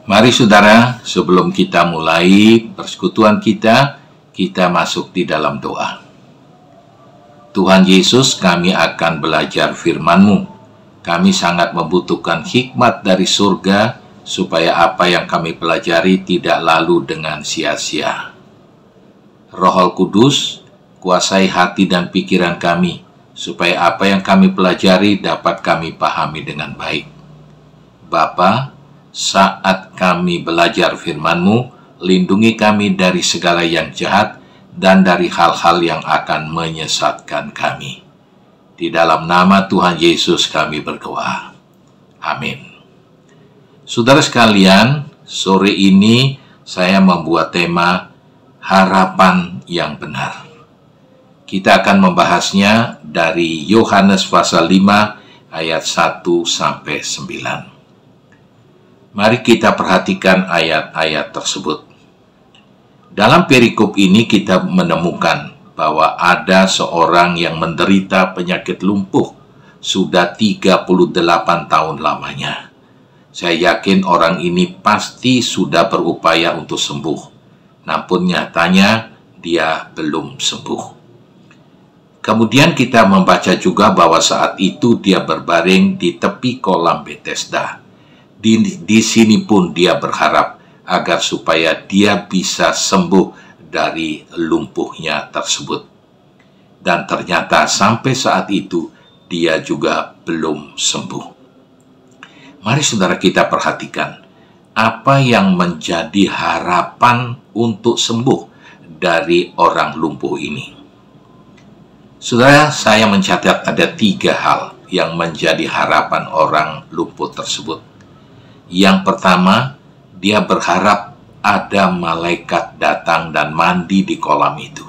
Mari saudara, sebelum kita mulai persekutuan kita masuk di dalam doa. Tuhan Yesus, kami akan belajar firman-Mu. Kami sangat membutuhkan hikmat dari surga, supaya apa yang kami pelajari tidak lalu dengan sia-sia. Roh Kudus, kuasai hati dan pikiran kami, supaya apa yang kami pelajari dapat kami pahami dengan baik. Bapa, saat kami belajar firman-Mu, lindungi kami dari segala yang jahat dan dari hal-hal yang akan menyesatkan kami. Di dalam nama Tuhan Yesus kami berdoa. Amin. Saudara sekalian, sore ini saya membuat tema harapan yang benar. Kita akan membahasnya dari Yohanes pasal 5 ayat 1 sampai 9. Mari kita perhatikan ayat-ayat tersebut. Dalam perikop ini kita menemukan bahwa ada seorang yang menderita penyakit lumpuh sudah 38 tahun lamanya. Saya yakin orang ini pasti sudah berupaya untuk sembuh, namun nyatanya dia belum sembuh. Kemudian kita membaca juga bahwa saat itu dia berbaring di tepi kolam Bethesda. Di sini pun dia berharap agar supaya dia bisa sembuh dari lumpuhnya tersebut. Dan ternyata sampai saat itu dia juga belum sembuh. Mari saudara kita perhatikan apa yang menjadi harapan untuk sembuh dari orang lumpuh ini. Saudara, saya mencatat ada 3 hal yang menjadi harapan orang lumpuh tersebut. Yang pertama, dia berharap ada malaikat datang dan mandi di kolam itu.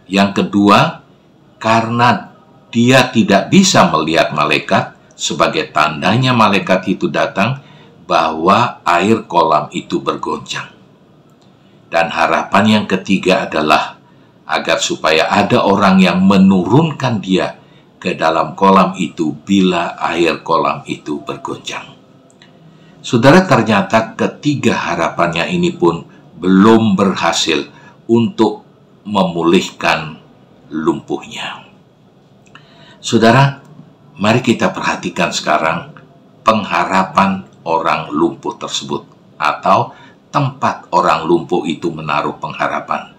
Yang kedua, karena dia tidak bisa melihat malaikat, sebagai tandanya malaikat itu datang, bahwa air kolam itu bergoncang. Dan harapan yang ketiga adalah agar supaya ada orang yang menurunkan dia ke dalam kolam itu bila air kolam itu bergoncang. Saudara, ternyata ketiga harapannya ini pun belum berhasil untuk memulihkan lumpuhnya. Saudara, mari kita perhatikan sekarang pengharapan orang lumpuh tersebut, atau tempat orang lumpuh itu menaruh pengharapan.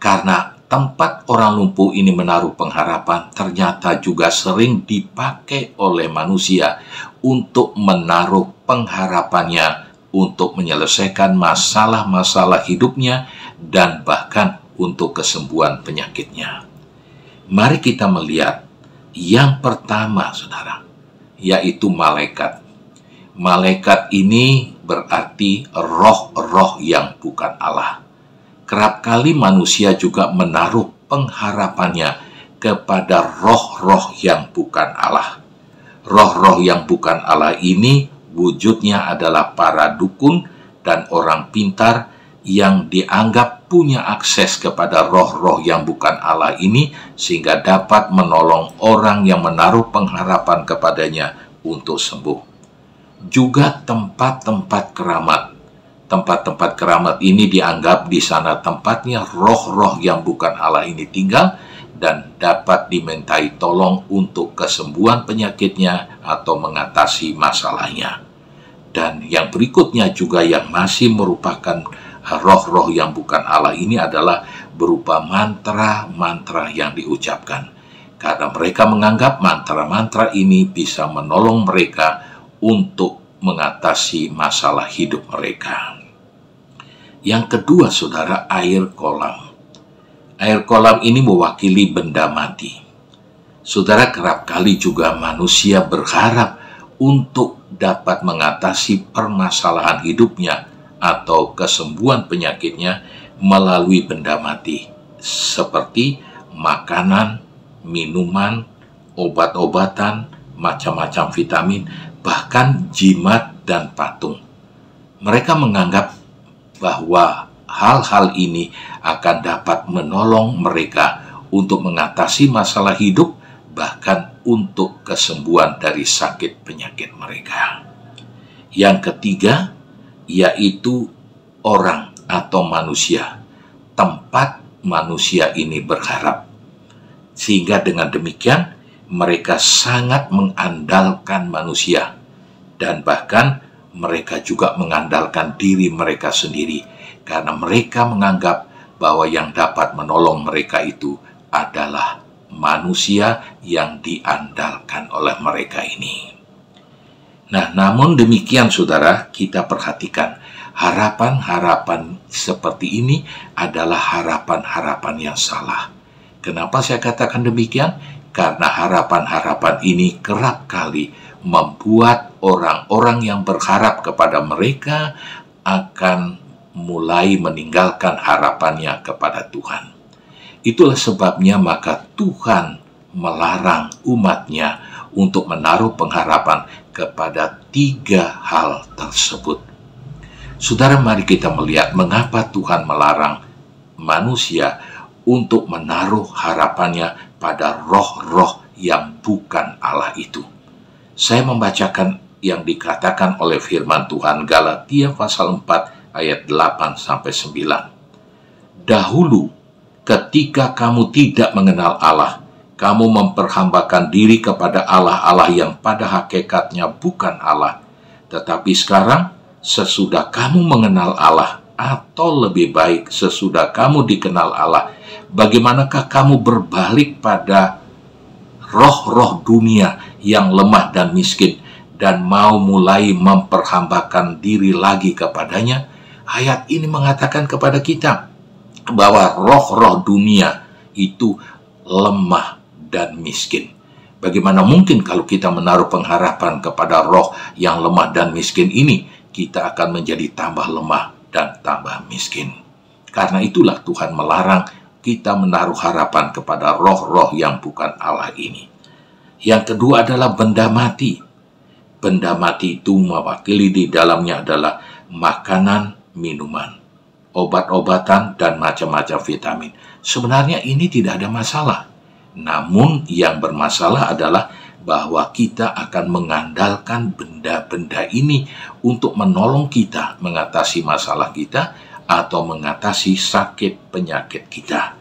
Karena tempat orang lumpuh ini menaruh pengharapan ternyata juga sering dipakai oleh manusia untuk menaruh pengharapannya untuk menyelesaikan masalah-masalah hidupnya dan bahkan untuk kesembuhan penyakitnya. Mari kita melihat yang pertama, saudara, yaitu malaikat. Malaikat ini berarti roh-roh yang bukan Allah. Kerap kali manusia juga menaruh pengharapannya kepada roh-roh yang bukan Allah. Roh-roh yang bukan Allah ini wujudnya adalah para dukun dan orang pintar yang dianggap punya akses kepada roh-roh yang bukan Allah ini, sehingga dapat menolong orang yang menaruh pengharapan kepadanya untuk sembuh. Juga tempat-tempat keramat. Tempat-tempat keramat ini dianggap di sana tempatnya roh-roh yang bukan Allah ini tinggal dan dapat dimintai tolong untuk kesembuhan penyakitnya atau mengatasi masalahnya. Dan yang berikutnya juga yang masih merupakan roh-roh yang bukan Allah ini adalah berupa mantra-mantra yang diucapkan. Karena mereka menganggap mantra-mantra ini bisa menolong mereka untuk mengatasi masalah hidup mereka. Yang kedua, saudara, air kolam. Air kolam ini mewakili benda mati. Saudara, kerap kali juga manusia berharap untuk dapat mengatasi permasalahan hidupnya atau kesembuhan penyakitnya melalui benda mati, seperti makanan, minuman, obat-obatan, macam-macam vitamin, bahkan jimat dan patung. Mereka menganggap bahwa hal-hal ini akan dapat menolong mereka untuk mengatasi masalah hidup, bahkan untuk kesembuhan dari sakit penyakit mereka. Yang ketiga, yaitu orang atau manusia, tempat manusia ini berharap. Sehingga dengan demikian, mereka sangat mengandalkan manusia, dan bahkan mereka juga mengandalkan diri mereka sendiri, karena mereka menganggap bahwa yang dapat menolong mereka itu adalah manusia yang diandalkan oleh mereka ini. Nah, namun demikian saudara, kita perhatikan harapan-harapan seperti ini adalah harapan-harapan yang salah. Kenapa saya katakan demikian? Karena harapan-harapan ini kerap kali membuat orang-orang yang berharap kepada mereka akan mulai meninggalkan harapannya kepada Tuhan. Itulah sebabnya maka Tuhan melarang umatnya untuk menaruh pengharapan kepada 3 hal tersebut. Saudara, mari kita melihat mengapa Tuhan melarang manusia untuk menaruh harapannya pada roh-roh yang bukan Allah itu. Saya membacakan yang dikatakan oleh firman Tuhan Galatia pasal 4 ayat 8-9. Dahulu ketika kamu tidak mengenal Allah, kamu memperhambakan diri kepada Allah-Allah yang pada hakikatnya bukan Allah. Tetapi sekarang, sesudah kamu mengenal Allah, atau lebih baik sesudah kamu dikenal Allah, bagaimanakah kamu berbalik pada roh-roh dunia yang lemah dan miskin, dan mau mulai memperhambakan diri lagi kepadanya? Ayat ini mengatakan kepada kita bahwa roh-roh dunia itu lemah dan miskin. Bagaimana mungkin kalau kita menaruh pengharapan kepada roh yang lemah dan miskin ini, kita akan menjadi tambah lemah dan tambah miskin. Karena itulah Tuhan melarang kita menaruh harapan kepada roh-roh yang bukan Allah ini. Yang kedua adalah benda mati. Benda mati itu mewakili di dalamnya adalah makanan, minuman, obat-obatan, dan macam-macam vitamin. Sebenarnya ini tidak ada masalah. Namun yang bermasalah adalah bahwa kita akan mengandalkan benda-benda ini untuk menolong kita mengatasi masalah kita atau mengatasi sakit penyakit kita.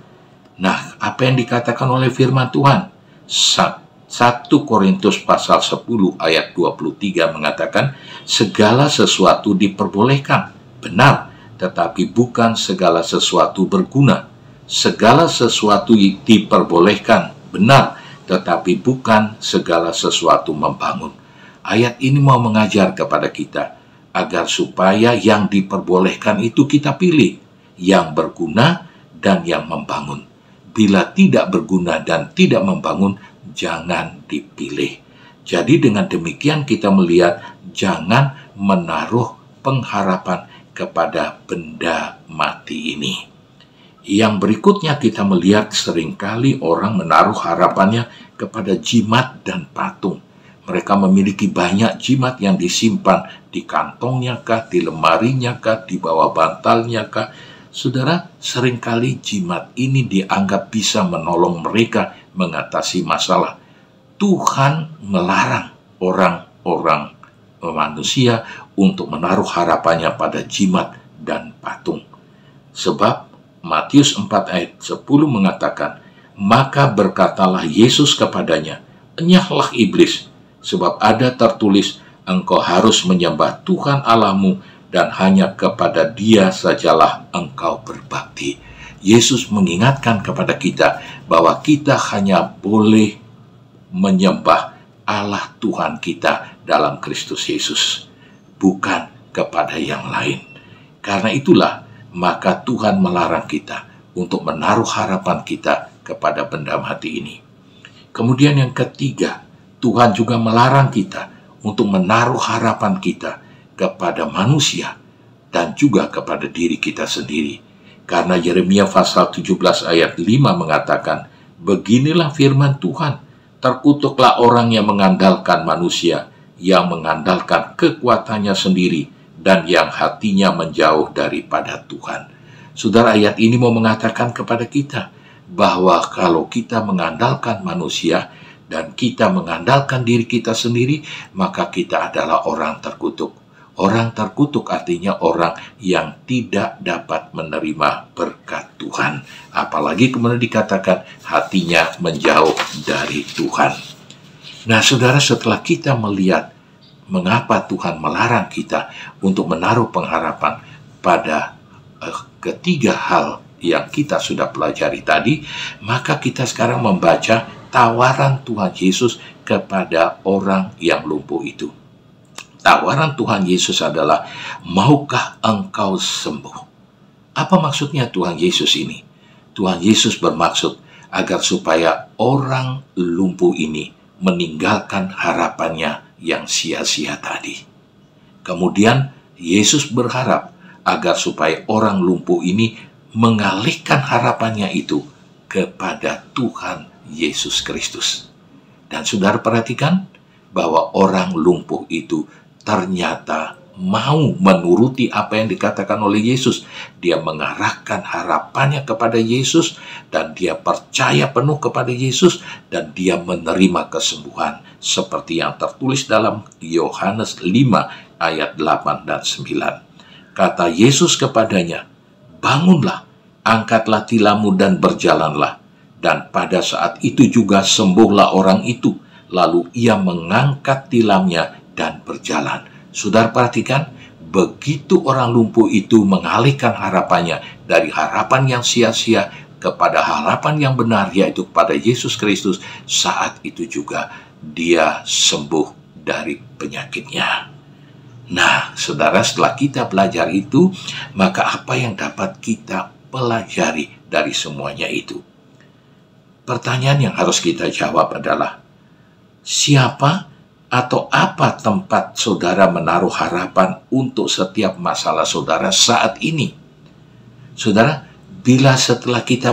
Nah, apa yang dikatakan oleh firman Tuhan? 1 Korintus pasal 10 ayat 23 mengatakan, segala sesuatu diperbolehkan, benar, tetapi bukan segala sesuatu berguna. Segala sesuatu diperbolehkan, benar, tetapi bukan segala sesuatu membangun. Ayat ini mau mengajar kepada kita agar supaya yang diperbolehkan itu kita pilih, yang berguna dan yang membangun. Bila tidak berguna dan tidak membangun, jangan dipilih. Jadi dengan demikian kita melihat jangan menaruh pengharapan kepada benda mati ini. Yang berikutnya kita melihat seringkali orang menaruh harapannya kepada jimat dan patung. Mereka memiliki banyak jimat yang disimpan di kantongnya kah, di lemarinya kah, di bawah bantalnya kah. Saudara, seringkali jimat ini dianggap bisa menolong mereka mengatasi masalah. Tuhan melarang orang-orang manusia untuk menaruh harapannya pada jimat dan patung. Sebab Matius 4 ayat 10 mengatakan, maka berkatalah Yesus kepadanya, enyahlah iblis, sebab ada tertulis, engkau harus menyembah Tuhan Allahmu, dan hanya kepada Dia sajalah engkau berbakti. Yesus mengingatkan kepada kita bahwa kita hanya boleh menyembah Allah Tuhan kita dalam Kristus Yesus, bukan kepada yang lain. Karena itulah maka Tuhan melarang kita untuk menaruh harapan kita kepada benda mati ini. Kemudian yang ketiga, Tuhan juga melarang kita untuk menaruh harapan kita kepada manusia dan juga kepada diri kita sendiri. Karena Yeremia pasal 17 ayat 5 mengatakan, beginilah firman Tuhan, terkutuklah orang yang mengandalkan manusia, yang mengandalkan kekuatannya sendiri, dan yang hatinya menjauh daripada Tuhan. Saudara, ayat ini mau mengatakan kepada kita bahwa kalau kita mengandalkan manusia dan kita mengandalkan diri kita sendiri, maka kita adalah orang terkutuk. Orang terkutuk artinya orang yang tidak dapat menerima berkat Tuhan. Apalagi kemudian dikatakan hatinya menjauh dari Tuhan. Nah, saudara, setelah kita melihat mengapa Tuhan melarang kita untuk menaruh pengharapan pada ketiga hal yang kita sudah pelajari tadi, maka kita sekarang membaca tawaran Tuhan Yesus kepada orang yang lumpuh itu. Tawaran Tuhan Yesus adalah, maukah engkau sembuh? Apa maksudnya Tuhan Yesus ini? Tuhan Yesus bermaksud agar supaya orang lumpuh ini meninggalkan harapannya yang sia-sia tadi. Kemudian Yesus berharap agar supaya orang lumpuh ini mengalihkan harapannya itu kepada Tuhan Yesus Kristus. Dan saudara perhatikan bahwa orang lumpuh itu ternyata mau menuruti apa yang dikatakan oleh Yesus. Dia mengarahkan harapannya kepada Yesus, dan dia percaya penuh kepada Yesus, dan dia menerima kesembuhan seperti yang tertulis dalam Yohanes 5 ayat 8 dan 9. Kata Yesus kepadanya, bangunlah, angkatlah tilammu dan berjalanlah. Dan pada saat itu juga sembuhlah orang itu. Lalu ia mengangkat tilamnya dan berjalan. Saudara perhatikan, begitu orang lumpuh itu mengalihkan harapannya dari harapan yang sia-sia kepada harapan yang benar, yaitu kepada Yesus Kristus, saat itu juga dia sembuh dari penyakitnya. Nah, saudara, setelah kita belajar itu, maka apa yang dapat kita pelajari dari semuanya itu? Pertanyaan yang harus kita jawab adalah, siapa atau apa tempat saudara menaruh harapan untuk setiap masalah saudara saat ini? Saudara, bila setelah kita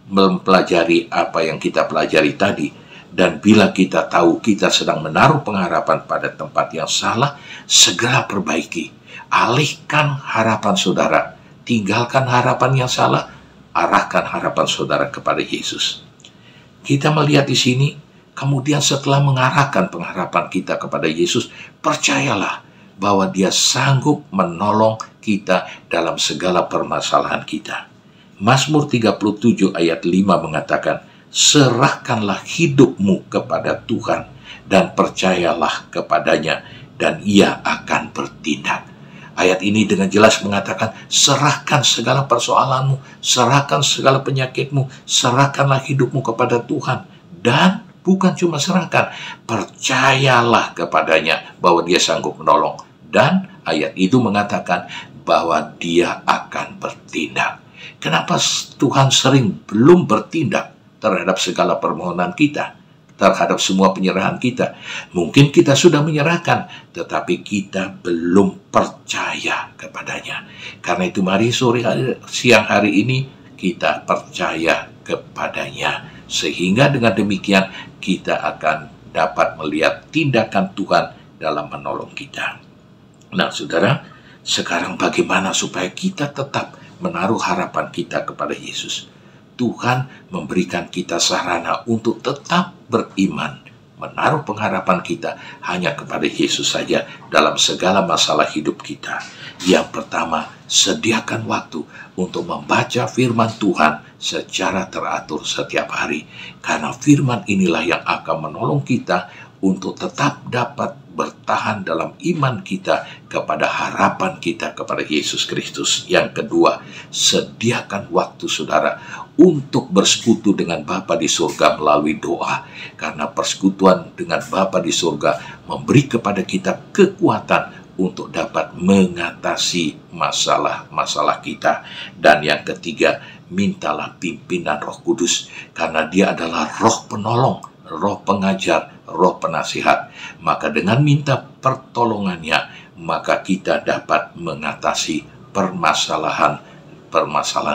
mempelajari apa yang kita pelajari tadi, dan bila kita tahu kita sedang menaruh pengharapan pada tempat yang salah, segera perbaiki. Alihkan harapan saudara. Tinggalkan harapan yang salah, arahkan harapan saudara kepada Yesus. Kita melihat di sini, kemudian setelah mengarahkan pengharapan kita kepada Yesus, percayalah bahwa dia sanggup menolong kita dalam segala permasalahan kita. Mazmur 37 ayat 5 mengatakan, serahkanlah hidupmu kepada Tuhan dan percayalah kepadanya, dan ia akan bertindak. Ayat ini dengan jelas mengatakan, serahkan segala persoalanmu, serahkan segala penyakitmu, serahkanlah hidupmu kepada Tuhan. Dan bukan cuma serahkan, percayalah kepadanya bahwa dia sanggup menolong. Dan ayat itu mengatakan bahwa dia akan bertindak. Kenapa Tuhan sering belum bertindak terhadap segala permohonan kita, terhadap semua penyerahan kita? Mungkin kita sudah menyerahkan, tetapi kita belum percaya kepadanya. Karena itu mari siang hari ini kita percaya kepadanya. Sehingga dengan demikian kita akan dapat melihat tindakan Tuhan dalam menolong kita. Nah, saudara, sekarang bagaimana supaya kita tetap menaruh harapan kita kepada Yesus? Tuhan memberikan kita sarana untuk tetap beriman, menaruh pengharapan kita hanya kepada Yesus saja dalam segala masalah hidup kita. Yang pertama, sediakan waktu untuk membaca firman Tuhan secara teratur setiap hari. Karena firman inilah yang akan menolong kita untuk tetap dapat bertahan dalam iman kita kepada harapan kita kepada Yesus Kristus. Yang kedua, sediakan waktu saudara untuk bersekutu dengan Bapa di surga melalui doa. Karena persekutuan dengan Bapa di surga memberi kepada kita kekuatan untuk dapat mengatasi masalah-masalah kita. Dan yang ketiga, mintalah pimpinan Roh Kudus, karena dia adalah Roh penolong, Roh pengajar, Roh penasihat. Maka dengan minta pertolongannya, maka kita dapat mengatasi permasalahan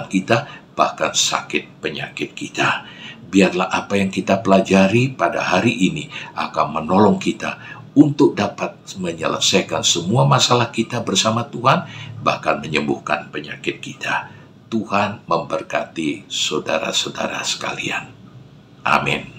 kita, bahkan sakit penyakit kita. Biarlah apa yang kita pelajari pada hari ini akan menolong kita untuk dapat menyelesaikan semua masalah kita bersama Tuhan, bahkan menyembuhkan penyakit kita. Tuhan memberkati saudara-saudara sekalian. Amin.